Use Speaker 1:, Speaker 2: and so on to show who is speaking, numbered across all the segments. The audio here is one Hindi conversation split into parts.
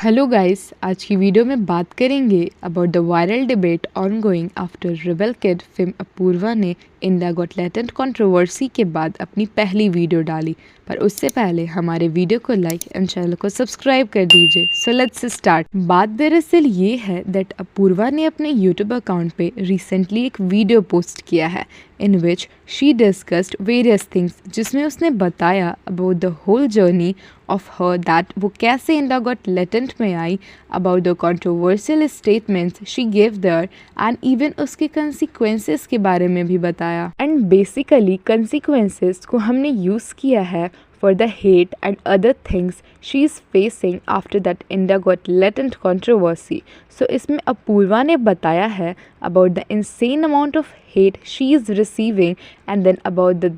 Speaker 1: हेलो गाइस, आज की वीडियो में बात करेंगे about the viral debate ongoing after rebel kid film Apoorva ने इंडिया गॉट टैलेंट कंट्रोवर्सी के बाद अपनी पहली वीडियो डाली। पर उससे पहले हमारे वीडियो को लाइक एंड चैनल को सब्सक्राइब कर दीजिए। So let's start. बात दरअसल ये है दैट अपूर्वा ने अपने यूट्यूब अकाउंट पे रिसेंटली एक वीडियो पोस्ट किया है in which she discussed various things, जिसमें उसने बताया about the whole journey of her that वो कैसे इंडिया गॉट टैलेंट में आई, about the controversial statements she give there and even उसके कंसिक्वेंसेस के बारे में भी बताया। एंड बेसिकली कंसिक्वेंसेस को हमने यूज़ किया है for the hate and other things she is facing after that India got latent controversy. So इसमें अपूर्वा ने बताया है about the insane amount of hate she is receiving and then about the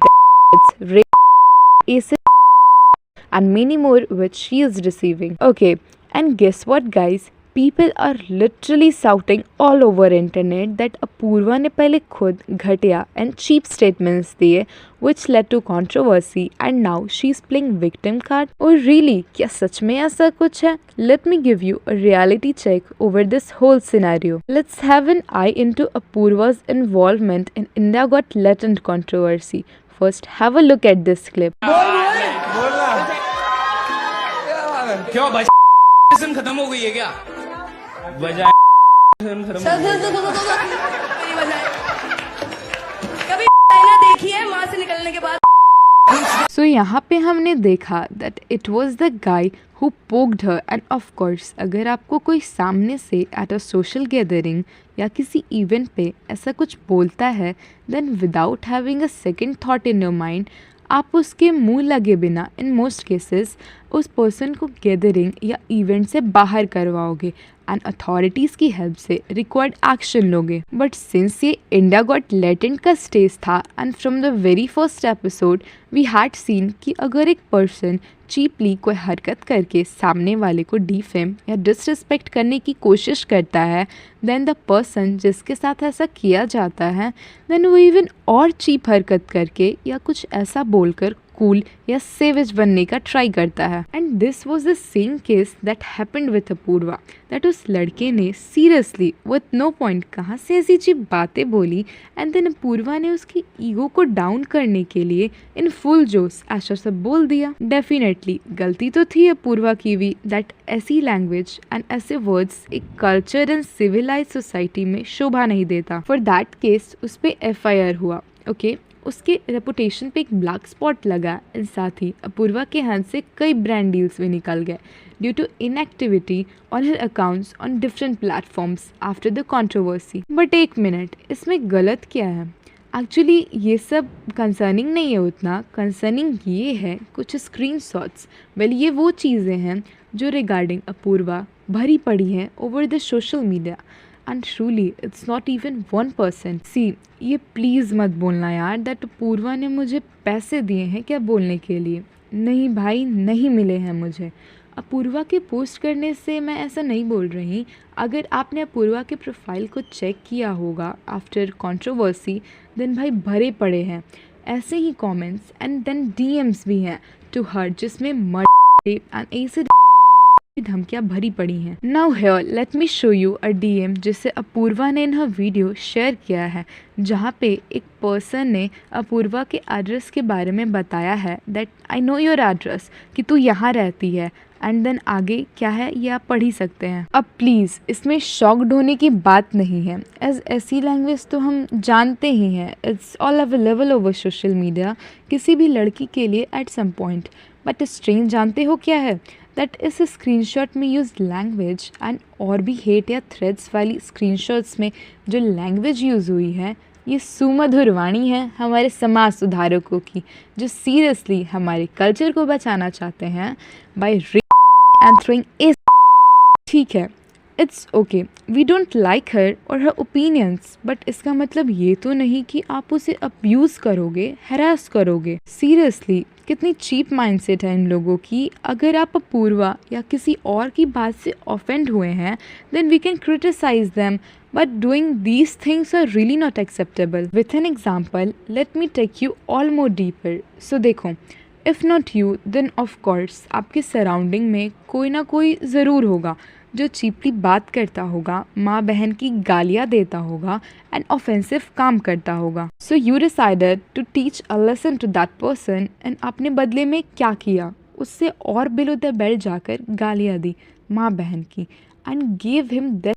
Speaker 1: rape, acid and many more which she is receiving. Okay, and guess what guys? People are literally shouting all over internet that Apoorva ने पहले खुद घटिया and cheap statements दिए which led to controversy and now she's playing victim card. Oh really? क्या सच में ऐसा कुछ है? Let me give you a reality check over this whole scenario. Let's have an eye into Apurva's involvement in India Got Talent controversy. First, have a look at this clip.
Speaker 2: क्यों भाई सिम खत्म हो गई है क्या? बजाय सिम खत्म
Speaker 3: कभी ना देखी है माँ से निकलने के बाद।
Speaker 1: So यहाँ पे हमने देखा that it was the guy who poked her and of course अगर आपको कोई सामने से at a social gathering या किसी इवेंट पे ऐसा कुछ बोलता है then without having a second thought in your mind आप उसके मुंह लगे बिना इन मोस्ट केसेस उस पर्सन को गैदरिंग या इवेंट से बाहर करवाओगे एंड अथॉरिटीज़ की हेल्प से रिक्वायर्ड एक्शन लोगे। बट सिंस ये इंडिया गॉट लेटेंट का स्टेज था and from the very first episode we had seen कि अगर एक पर्सन चीपली कोई हरकत करके सामने वाले को डिफेम या डिसरिस्पेक्ट करने की कोशिश करता है देन द पर्सन जिसके साथ ऐसा किया जाता है देन वो इवन और चीप हरकत करके या कुछ ऐसा बोलकर कूल या सेवेज बनने का ट्राई करता है। And this was the same case that happened with Apoorva, that उस लड़के ने सीरियसली विथ नो पॉइंट कहाँ से ऐसी चीप बातें बोली एंड देन अपूर्वा ने उसकी ईगो को डाउन करने के लिए इन फुल जोश ऐसा सब बोल दिया। डेफिनेटली गलती तो थी अपूर्वा की भी, दैट ऐसी लैंग्वेज एंड ऐसे वर्ड्स एक कल्चर एंड सिविलाइज सोसाइटी में शोभा नहीं देता। फॉर दैट केस उस पर FIR हुआ। ओके उसके रेपुटेशन पे एक ब्लैक स्पॉट लगा एंड साथ ही अपूर्वा के हाथ से कई ब्रांड डील्स भी निकल गए due to inactivity on her accounts on different platforms after the controversy. But एक मिनट, इसमें गलत क्या है? एक्चुअली ये सब कंसर्निंग नहीं है उतना, कंसर्निंग ये है कुछ स्क्रीनशॉट्स। वेल ये वो चीज़ें हैं जो रिगार्डिंग अपूर्वा भरी पड़ी हैं over the social media and truly it's not even 1%। सी ये प्लीज़ मत बोलना यार दैट अपूर्वा ने मुझे पैसे दिए हैं क्या बोलने के लिए। नहीं भाई, नहीं मिले हैं मुझे। अपूर्वा के पोस्ट करने से मैं ऐसा नहीं बोल रही। अगर आपने अपूर्वा के प्रोफाइल को चेक किया होगा आफ्टर कंट्रोवर्सी देन भाई भरे पड़े हैं ऐसे ही कमेंट्स एंड देन DMs भी हैं टू हर जिसमें मर्डर एंड ऐसे धमकियाँ भरी पड़ी हैं। Now here let me show you a DM जिसे अपूर्वा ने इन हर वीडियो शेयर किया है, जहाँ पे एक पर्सन ने अपूर्वा के एड्रेस के बारे में बताया है that I know your address, कि तू यहाँ रहती है एंड देन आगे क्या है ये आप पढ़ ही सकते हैं। अब प्लीज़ इसमें शॉक्ड होने की बात नहीं है, एज ऐसी लैंग्वेज तो हम जानते ही हैं, it's all available over social media किसी भी लड़की के लिए at some point. But strange जानते हो क्या है? दैट इस स्क्रीनशॉट में यूज लैंग्वेज एंड और भी हेट या थ्रेड्स वाली स्क्रीनशॉट्स में जो लैंग्वेज यूज़ हुई है ये सुमधुर वाणी है हमारे समाज सुधारकों की, जो सीरियसली हमारे कल्चर को बचाना चाहते हैं बाय एंड थ्रोइंग ए। ठीक है, it's okay, we don't like her और हर ओपिनियंस, बट इसका मतलब ये तो नहीं कि आप उसे अब्यूज़ करोगे, हैरास करोगे। सीरियसली कितनी चीप माइंडसेट है इन लोगों की। अगर आप अपूर्वा या किसी और की बात से ऑफेंड हुए हैं then we can criticize them, but doing these things are really not acceptable. With an example let me take you all more deeper. So देखो, if not you then of course आपके सराउंडिंग में कोई ना कोई ज़रूर होगा जो चीपली बात करता होगा, माँ बहन की गालियाँ देता होगा एंड ऑफेंसिव काम करता होगा. So you decided to teach a lesson to that person and आपने बदले में क्या किया, उससे और बिलो द बेल्ट जाकर गालियाँ दी माँ बहन की and give him that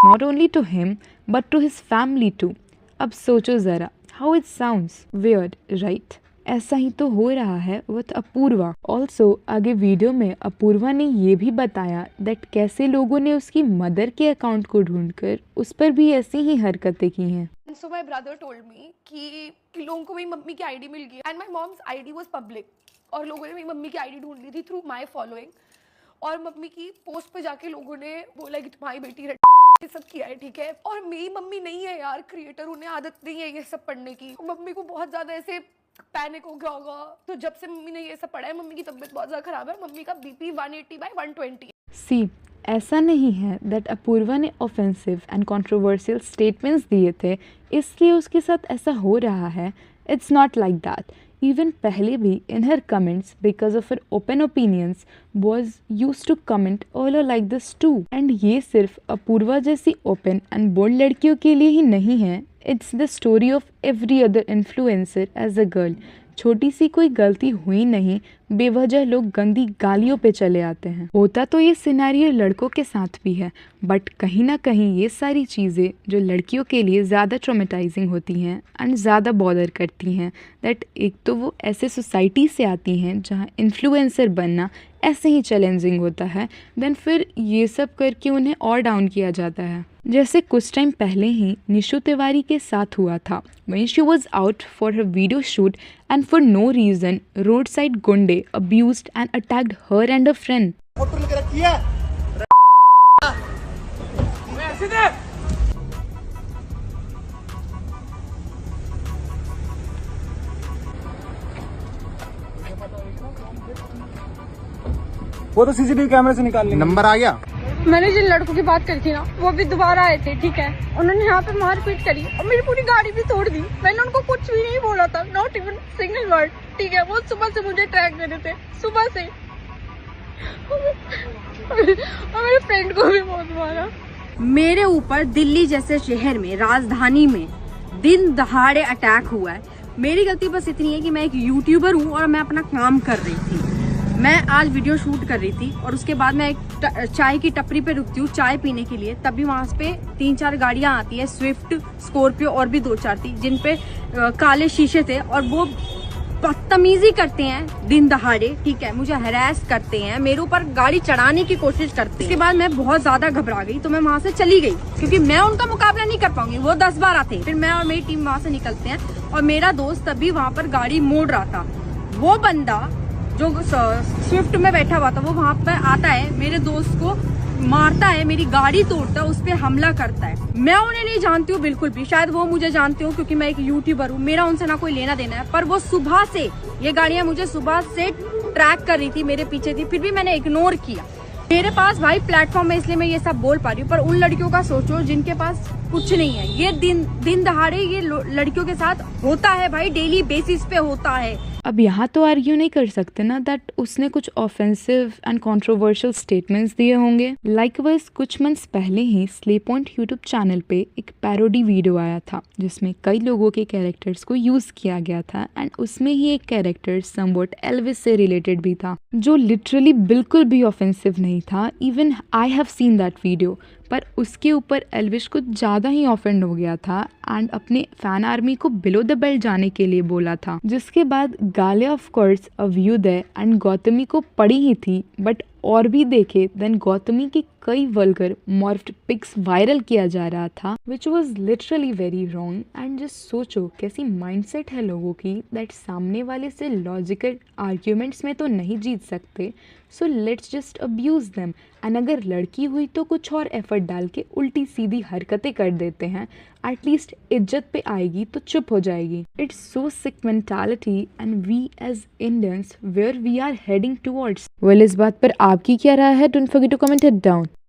Speaker 1: not only to him but to his family too. अब सोचो ज़रा, how it sounds weird right. ऐसा ही तो हो रहा है विद अपूर्वा. ऑल्सो आगे वीडियो में अपूर्वा ने ये भी बताया दैट कैसे लोगों ने उसकी मदर के अकाउंट को ढूंढकर उस पर भी ऐसी ही हरकतें की हैं.
Speaker 3: सो माई ब्रदर टोल्ड मी कि लोगों को मेरी मम्मी की आईडी मिल गई and my mom's ID was public और लोगों ने मेरी मम्मी की आईडी ढूंढ ली थी थ्रू माई फॉलोइंग. और मम्मी की पोस्ट पे जाके लोगों ने बोला कि तुम्हारी बेटी ये सब किया है, ठीक है. और मेरी मम्मी नहीं है यार क्रिएटर, उन्हें आदत नहीं है ये सब पढ़ने की. मम्मी को बहुत ज़्यादा ऐसे पैनिक हो गया होगा. तो जब से मम्मी ने ये सब पढ़ा है, मम्मी की तबीयत बहुत ज़्यादा खराब है. मम्मी का बीपी 180/120 है.
Speaker 1: सी ऐसा नहीं है दैट अपूर्वा ने ऑफेंसिव एंड कंट्रोवर्शियल स्टेटमेंट्स दिए थे इसलिए उसके साथ ऐसा हो रहा है. It's not like that. Even पहले भी in her comments because of her open opinions was used to comment all like this too. And ये सिर्फ अपूर्वा जैसी ओपन एंड बोल्ड लड़कियों के लिए ही नहीं है. It's the story of every other influencer as a girl. छोटी सी कोई गलती हुई नहीं, बेवजह लोग गंदी गालियों पे चले आते हैं. होता तो ये सिनेरियो लड़कों के साथ भी है बट कहीं ना कहीं ये सारी चीज़ें जो लड़कियों के लिए ज़्यादा ट्रॉमेटाइजिंग होती हैं एंड ज़्यादा बॉदर करती हैं दैट एक तो वो ऐसे सोसाइटी से आती हैं जहाँ इन्फ्लुएंसर बनना ऐसे ही चैलेंजिंग होता है, देन फिर ये सब करके उन्हें और डाउन किया जाता है. जैसे कुछ टाइम पहले ही निशु तिवारी के साथ हुआ था when she was out for her video shoot and for no reason roadside गुंडे abused and attacked her and her friend.
Speaker 4: Photo लेके रखी है वो तो सीसीटीवी कैमरे से निकाल लेंगे. नंबर आ गया.
Speaker 5: मैंने जिन लड़कों की बात करी थी ना वो भी दोबारा आए थे, ठीक है. उन्होंने यहाँ पे मारपीट करी और मेरी पूरी गाड़ी भी तोड़ दी. मैंने उनको कुछ भी नहीं बोला था, नॉट इवन सिंगल वर्ड, ठीक है. वो सुबह से मुझे ट्रैक दे रहे थे, सुबह से. और मेरे फ्रेंड को भी बहुत मारा.
Speaker 6: मेरे ऊपर दिल्ली जैसे शहर में, राजधानी में दिन दहाड़े अटैक हुआ है. मेरी गलती बस इतनी है कि मैं एक यूट्यूबर हूँ और मैं अपना काम कर रही थी. मैं आज वीडियो शूट कर रही थी और उसके बाद मैं एक चाय की टपरी पे रुकती हूँ चाय पीने के लिए. तभी वहाँ पे 3-4 गाड़ियाँ आती है, स्विफ्ट, स्कॉर्पियो और भी 2-4 थी जिन पे काले शीशे थे और वो बदतमीजी करते हैं दिन दहाड़े, ठीक है. मुझे हरास करते हैं, मेरे ऊपर गाड़ी चढ़ाने की कोशिश करते हैं. उसके बाद मैं बहुत ज्यादा घबरा गई तो मैं वहाँ से चली गई क्योंकि मैं उनका मुकाबला नहीं कर पाऊंगी. वो 10-12 थे. फिर मैं और मेरी टीम वहाँ से निकलते हैं और मेरा दोस्त तभी वहाँ पर गाड़ी मोड़ रहा था. वो बंदा जो स्विफ्ट में बैठा हुआ था वो वहाँ पे आता है, मेरे दोस्त को मारता है, मेरी गाड़ी तोड़ता है, उस पर हमला करता है. मैं उन्हें नहीं जानती हूँ बिल्कुल भी, शायद वो मुझे जानती हूँ क्योंकि मैं एक यूट्यूबर हूँ. मेरा उनसे ना कोई लेना देना है. पर वो सुबह से, ये गाड़ियाँ मुझे सुबह से ट्रैक कर रही थी, मेरे पीछे थी, फिर भी मैंने इग्नोर किया. मेरे पास भाई प्लेटफॉर्म है इसलिए मैं ये सब बोल पा रही हूँ. पर उन लड़कियों का सोचो जिनके पास कुछ नहीं है. ये दिन दहाड़े ये लड़कियों के साथ होता है भाई, डेली बेसिस पे होता है.
Speaker 1: अब यहाँ तो आर्ग्यू नहीं कर सकते ना दैट उसने कुछ ऑफेंसिव एंड कंट्रोवर्शियल स्टेटमेंट्स दिए होंगे. लाइकवाइज कुछ मंथ्स पहले ही स्ले पॉइंट यूट्यूब चैनल पे एक पैरोडी वीडियो आया था जिसमें कई लोगों के कैरेक्टर्स को यूज़ किया गया था एंड उसमें ही एक कैरेक्टर समवट एल्विस से रिलेटेड भी था जो लिटरली बिल्कुल भी ऑफेंसिव नहीं था. Even I have seen that video. पर उसके ऊपर एल्विश कुछ ज़्यादा ही ऑफेंड हो गया था एंड अपने फैन आर्मी को बिलो द बेल्ट जाने के लिए बोला था, जिसके बाद गालियाँ ऑफ कोर्स अव्युदय एंड गौतमी को पड़ी ही थी. बट और भी देखे देन गौतमी की कई वल्गर मॉर्फ्ड पिक्स वायरल किया जा रहा था which was literally very wrong. And just सोचो कैसी माइंडसेट है लोगों की दैट सामने वाले से लॉजिकल आर्ग्यूमेंट्स में तो नहीं जीत सकते, so let's just abuse them. And अगर लड़की हुई तो कुछ और एफर्ट डाल के उल्टी सीधी हरकतें कर देते हैं, एटलीस्ट इज्जत पे आएगी तो चुप हो जाएगी. It's so sick mentality and we as Indians where we are heading towards. Well इस बात पर आपकी क्या राय है? Don't forget to comment it down.